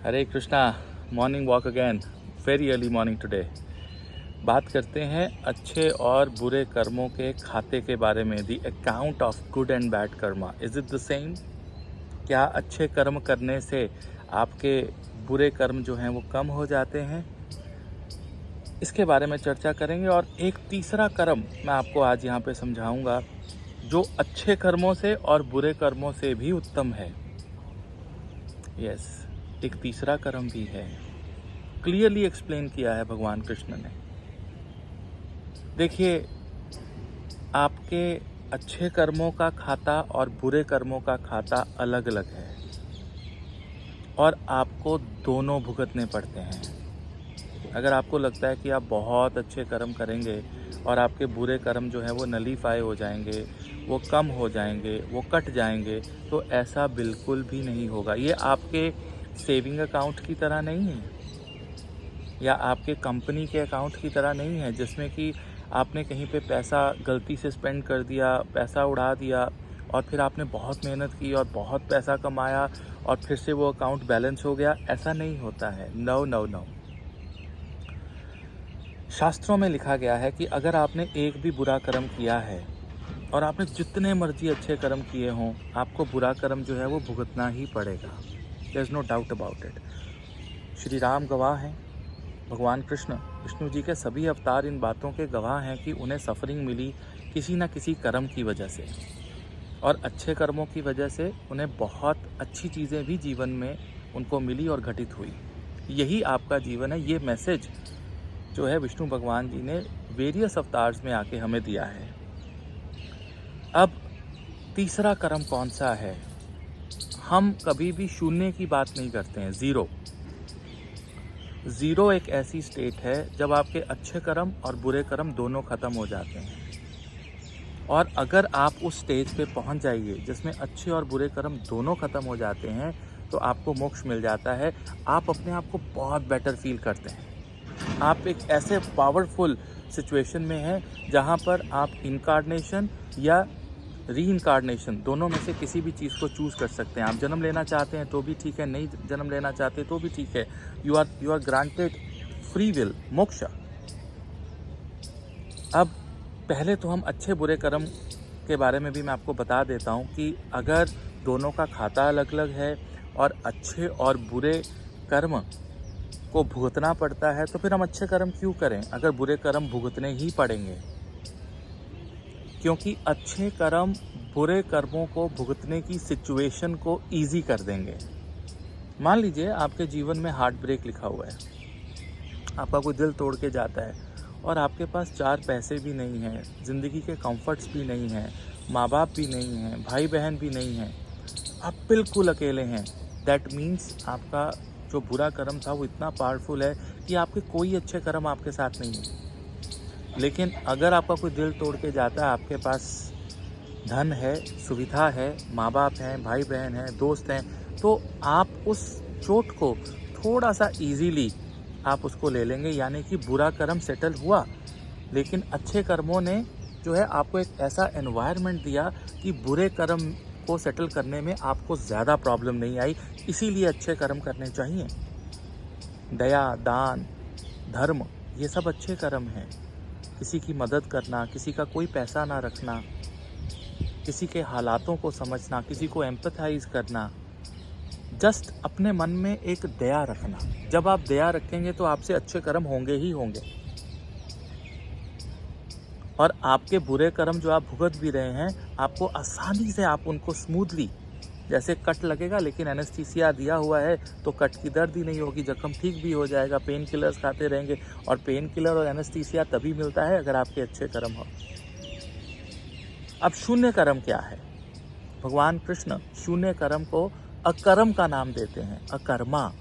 हरे Krishna. Morning walk again, very early morning today. बात करते हैं अच्छे और बुरे कर्मों के खाते के बारे में। The account of good and bad Karma, is it the same? क्या अच्छे कर्म करने से आपके बुरे कर्म जो हैं वो कम हो जाते हैं? इसके बारे में चर्चा करेंगे। और एक तीसरा कर्म मैं आपको आज यहाँ पे समझाऊंगा जो अच्छे कर्मों से और बुरे कर्मों से भी उत्तम है। यस, एक तीसरा कर्म भी है। क्लियरली एक्सप्लेन किया है भगवान कृष्ण ने। देखिए, आपके अच्छे कर्मों का खाता और बुरे कर्मों का खाता अलग अलग है और आपको दोनों भुगतने पड़ते हैं। अगर आपको लगता है कि आप बहुत अच्छे कर्म करेंगे और आपके बुरे कर्म जो है वो नलीफाई हो जाएंगे, वो कम हो जाएंगे, वो कट जाएंगे, तो ऐसा बिल्कुल भी नहीं होगा। ये आपके सेविंग अकाउंट की तरह नहीं है या आपके कंपनी के अकाउंट की तरह नहीं है जिसमें कि आपने कहीं पे पैसा गलती से स्पेंड कर दिया, पैसा उड़ा दिया और फिर आपने बहुत मेहनत की और बहुत पैसा कमाया और फिर से वो अकाउंट बैलेंस हो गया। ऐसा नहीं होता है। No no no. शास्त्रों में लिखा गया है कि अगर आपने एक भी बुरा कर्म किया है और आपने जितने मर्जी अच्छे कर्म किए हों, आपको बुरा कर्म जो है वो भुगतना ही पड़ेगा। There is no doubt about it. Shri Ram गवाह हैं, भगवान कृष्ण, विष्णु जी के सभी अवतार इन बातों के गवाह हैं कि उन्हें सफरिंग मिली किसी न किसी कर्म की वजह से, और अच्छे कर्मों की वजह से उन्हें बहुत अच्छी चीज़ें भी जीवन में उनको मिली और घटित हुई। यही आपका जीवन है। ये मैसेज जो है विष्णु भगवान जी ने वेरियस अवतार्स में आके हमें दिया है। अब तीसरा कर्म कौन सा है? हम कभी भी शून्य की बात नहीं करते हैं। ज़ीरो एक ऐसी स्टेट है जब आपके अच्छे कर्म और बुरे कर्म दोनों ख़त्म हो जाते हैं। और अगर आप उस स्टेज पे पहुंच जाइए जिसमें अच्छे और बुरे कर्म दोनों ख़त्म हो जाते हैं, तो आपको मोक्ष मिल जाता है। आप अपने आप को बहुत बेटर फील करते हैं। आप एक ऐसे पावरफुल सिचुएशन में हैं जहां पर आप इनकार्नेशन या री इनकार्नेशन दोनों में से किसी भी चीज़ को चूज़ कर सकते हैं। आप जन्म लेना चाहते हैं तो भी ठीक है, नहीं जन्म लेना चाहते तो भी ठीक है। You are granted free will, moksha. अब पहले तो हम अच्छे बुरे कर्म के बारे में भी मैं आपको बता देता हूँ कि अगर दोनों का खाता अलग अलग है और अच्छे और बुरे कर्म को भुगतना पड़ता है, तो फिर हम अच्छे कर्म क्यों करें अगर बुरे कर्म भुगतने ही पड़ेंगे? क्योंकि अच्छे कर्म बुरे कर्मों को भुगतने की सिचुएशन को ईजी कर देंगे। मान लीजिए आपके जीवन में हार्ट ब्रेक लिखा हुआ है, आपका कोई दिल तोड़ के जाता है और आपके पास 4 पैसे भी नहीं हैं, ज़िंदगी के कंफर्ट्स भी नहीं हैं, माँ बाप भी नहीं हैं, भाई बहन भी नहीं हैं, आप बिल्कुल अकेले हैं। दैट मीन्स आपका जो बुरा कर्म था वो इतना पावरफुल है कि आपके कोई अच्छे कर्म आपके साथ नहीं है। लेकिन अगर आपका कोई दिल तोड़ के जाता है, आपके पास धन है, सुविधा है, माँ बाप हैं, भाई बहन हैं, दोस्त हैं, तो आप उस चोट को थोड़ा सा ईजीली आप उसको ले लेंगे। यानी कि बुरा कर्म सेटल हुआ, लेकिन अच्छे कर्मों ने जो है आपको एक ऐसा एनवायरनमेंट दिया कि बुरे कर्म को सेटल करने में आपको ज़्यादा प्रॉब्लम नहीं आई। इसीलिए अच्छे कर्म करने चाहिए। दया, दान, धर्म, ये सब अच्छे कर्म हैं। किसी की मदद करना, किसी का कोई पैसा ना रखना, किसी के हालातों को समझना, किसी को एम्पथाइज करना, जस्ट अपने मन में एक दया रखना। जब आप दया रखेंगे तो आपसे अच्छे कर्म होंगे ही होंगे। और आपके बुरे कर्म जो आप भुगत भी रहे हैं, आपको आसानी से आप उनको स्मूथली, जैसे कट लगेगा लेकिन एनेस्थीसिया दिया हुआ है तो कट की दर्द ही नहीं होगी, जख्म ठीक भी हो जाएगा। पेन किलर्स खाते रहेंगे, और पेन किलर और एनेस्थीसिया तभी मिलता है अगर आपके अच्छे कर्म हो। अब शून्य कर्म क्या है? भगवान कृष्ण शून्य कर्म को अकर्म का नाम देते हैं, अकर्मा।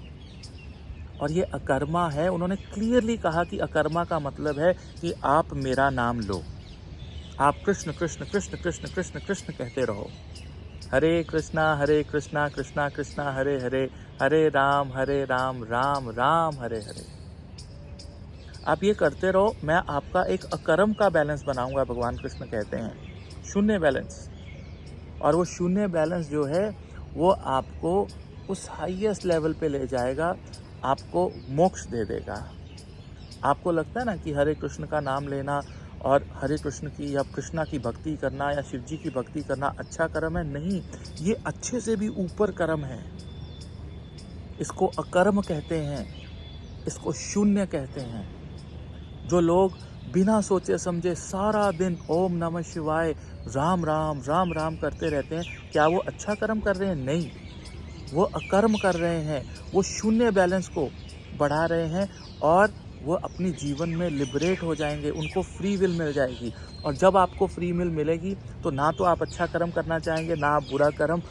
और ये अकर्मा है, उन्होंने क्लियरली कहा कि अकर्मा का मतलब है कि आप मेरा नाम लो। आप कृष्ण कृष्ण कृष्ण कृष्ण कृष्ण कृष्ण कहते रहो। हरे कृष्णा कृष्णा कृष्णा हरे हरे, हरे राम राम राम हरे हरे। आप ये करते रहो, मैं आपका एक अकर्म का बैलेंस बनाऊंगा। भगवान कृष्ण कहते हैं शून्य बैलेंस। और वो शून्य बैलेंस जो है वो आपको उस हाईएस्ट लेवल पे ले जाएगा, आपको मोक्ष दे देगा। आपको लगता है ना कि हरे कृष्ण का नाम लेना और हरे कृष्ण की या कृष्णा की भक्ति करना या शिव जी की भक्ति करना अच्छा कर्म है? नहीं, ये अच्छे से भी ऊपर कर्म है। इसको अकर्म कहते हैं, इसको शून्य कहते हैं। जो लोग बिना सोचे समझे सारा दिन ओम नमः शिवाय राम राम राम राम करते रहते हैं, क्या वो अच्छा कर्म कर रहे हैं? नहीं, वो अकर्म कर रहे हैं। वो शून्य बैलेंस को बढ़ा रहे हैं और वो अपनी जीवन में लिबरेट हो जाएंगे, उनको फ्री विल मिल जाएगी। और जब आपको फ्री विल मिलेगी तो ना तो आप अच्छा कर्म करना चाहेंगे, ना आप बुरा कर्म,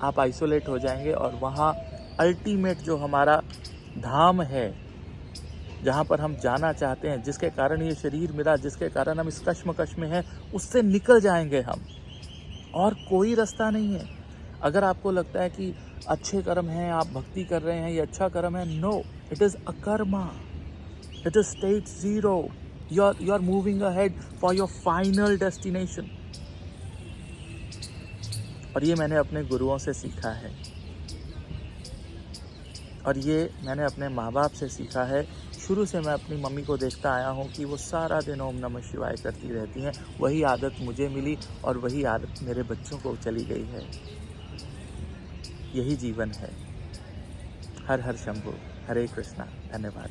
आप आइसोलेट हो जाएंगे। और वहाँ अल्टीमेट जो हमारा धाम है, जहाँ पर हम जाना चाहते हैं, जिसके कारण ये शरीर मिला, जिसके कारण हम इस कश्मकश में हैं, उससे निकल जाएंगे हम। और कोई रास्ता नहीं है। अगर आपको लगता है कि अच्छे कर्म हैं, आप भक्ति कर रहे हैं, ये अच्छा कर्म है, no, it is akarma, it is state zero. You are moving ahead for your final destination. और ये मैंने अपने गुरुओं से सीखा है, और ये मैंने अपने माँ बाप से सीखा है। शुरू से मैं अपनी मम्मी को देखता आया हूँ कि वो सारा दिन ओम नमः शिवाय करती रहती हैं। वही आदत मुझे मिली और वही आदत मेरे बच्चों को चली गई है। यही जीवन है। हर हर शंभु, हरे कृष्णा। धन्यवाद।